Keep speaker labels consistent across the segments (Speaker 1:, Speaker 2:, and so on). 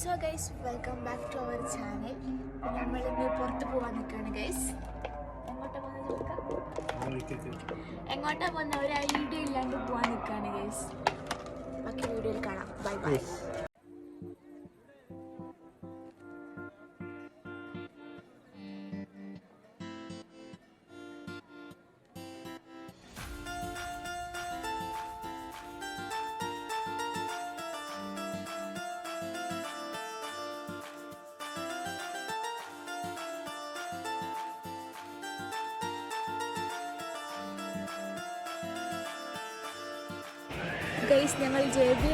Speaker 1: So guys welcome back to our channel. നമ്മളിന്ന് പുറത്ത് പോകാൻ നിൽക്കുകയാണ് ഗൈസ്. എങ്ങോട്ടാ പോകുന്ന ഒരു ഐഡിയ ഇല്ലാണ്ട് പോകാൻ നിൽക്കുകയാണ് ഗൈസ്. ബാക്കി വീഡിയോയിൽ കാണാം. Bye bye. ഗൈസ് ഞങ്ങൾ ജെ ബി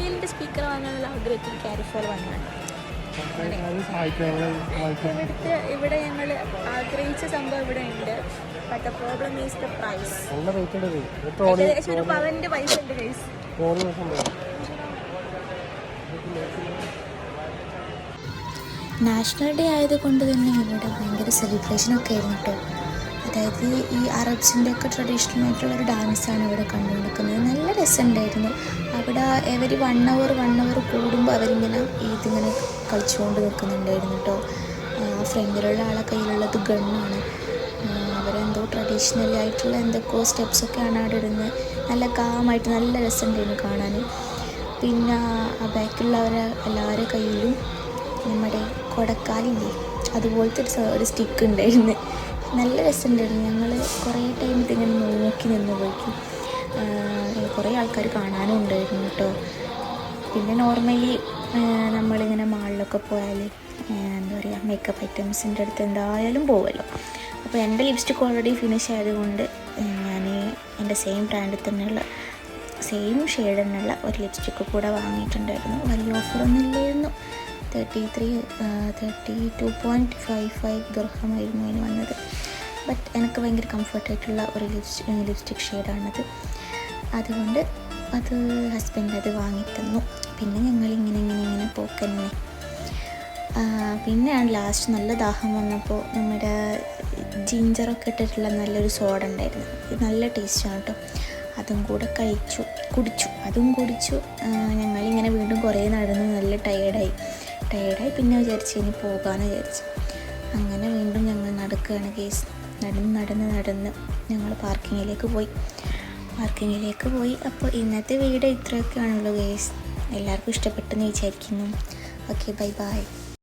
Speaker 1: എല്ലിൻ്റെ സ്പീക്കർ വാങ്ങാനുള്ള ആഗ്രഹത്തിൽ കാരിഫോർ വന്നതാണ്. ഇവിടെ ഞങ്ങൾ ആഗ്രഹിച്ച സംഭവം ഇവിടെ ഉണ്ട്. But the problem is the price. ഏകദേശം ഒരു പവൻ്റെ പൈസ ഉണ്ട് ഗൈസ്.
Speaker 2: നാഷണൽ ഡേ ആയതുകൊണ്ട് തന്നെ ഇവിടെ ഭയങ്കര സെലിബ്രേഷനൊക്കെ ആയിരുന്നു കേട്ടോ. അതായത് ഈ അറബ്സിൻ്റെ ഒക്കെ ട്രഡീഷണൽ ആയിട്ടുള്ളൊരു ഡാൻസാണ് ഇവിടെ കണ്ടുകൊണ്ടിരിക്കുന്നത്. നല്ല രസമുണ്ടായിരുന്നു. അവിടെ എവരി വൺ അവർ കൂടുമ്പോൾ അവരിങ്ങനെ ഇതിങ്ങനെ കളിച്ചുകൊണ്ട് നിൽക്കുന്നുണ്ടായിരുന്നു കേട്ടോ. ഫ്രണ്ടിലുള്ള ആളെ കയ്യിലുള്ളത് ഗണ്ണാണ്. അവരെന്തോ ട്രഡീഷണൽ ആയിട്ടുള്ള എന്തൊക്കെയോ സ്റ്റെപ്സൊക്കെയാണ് അവിടെ ഇടുന്നത്. നല്ല കാമായിട്ട് നല്ല രസമുണ്ടായിരുന്നു കാണാൻ. പിന്നെ ആ ബാക്കിലുള്ളവരെ എല്ലാവരുടെ കയ്യിലും നമ്മുടെ കൊടക്കാലില്ലേ അതുപോലത്തെ ഒരു സ്റ്റിക്ക് ഉണ്ടായിരുന്നു. നല്ല രസമുണ്ടായിരുന്നു. ഞങ്ങൾ കുറേ ടൈം ഇതിങ്ങനെ നോക്കി നിന്ന് പോയിക്കും. കുറേ ആൾക്കാർ കാണാനും ഉണ്ടായിരുന്നു കേട്ടോ. പിന്നെ നോർമലി നമ്മളിങ്ങനെ മാളിലൊക്കെ പോയാൽ എന്താ പറയുക മേക്കപ്പ് ഐറ്റംസിൻ്റെ അടുത്ത് എന്തായാലും പോകുമല്ലോ. അപ്പോൾ എൻ്റെ ലിപ്സ്റ്റിക് ഓൾറെഡി ഫിനിഷ് ആയതുകൊണ്ട് ഞാൻ എൻ്റെ സെയിം ബ്രാൻഡിൽ തന്നെയുള്ള സെയിം ഷെയ്ഡ് തന്നെയുള്ള ഒരു ലിപ്സ്റ്റിക്ക് കൂടെ വാങ്ങിയിട്ടുണ്ടായിരുന്നു. വലിയ ഓഫറൊന്നും ഇല്ലായിരുന്നു. 32.55 ദിർഹമായിരുന്നു അതിന് വന്നത്. ബട്ട് എനിക്ക് ഭയങ്കര കംഫർട്ടായിട്ടുള്ള ഒരു ലിപ്സ്റ്റിക് ഷെയ്ഡാണത്. അതുകൊണ്ട് അത് ഹസ്ബൻഡ് അത് വാങ്ങിത്തന്നു. പിന്നെ ഞങ്ങളിങ്ങനെ പോക്കന്നെ. പിന്നെയാണ് ലാസ്റ്റ് നല്ല ദാഹം വന്നപ്പോൾ നമ്മുടെ ജിഞ്ചറൊക്കെ ഇട്ടിട്ടുള്ള നല്ലൊരു സോഡ ഉണ്ടായിരുന്നു. ഇത് നല്ല ടേസ്റ്റാണ് കേട്ടോ. അതും കൂടെ കുടിച്ചു. ഞങ്ങളിങ്ങനെ വീണ്ടും കുറേ നടന്ന് നല്ല ടയേർഡായി. പിന്നെ വിചാരിച്ചു ഇനി പോകാമെന്ന് വിചാരിച്ചു. അങ്ങനെ വീണ്ടും ഞങ്ങൾ നടക്കുകയാണ് കേസ്. നടന്ന് ഞങ്ങൾ പാർക്കിങ്ങിലേക്ക് പോയി. അപ്പോൾ ഇന്നത്തെ വീഡിയോ ഇത്രയൊക്കെയാണുള്ളൂ കേസ്. എല്ലാവർക്കും ഇഷ്ടപ്പെട്ടെന്ന് വിചാരിക്കുന്നു. Okay, by.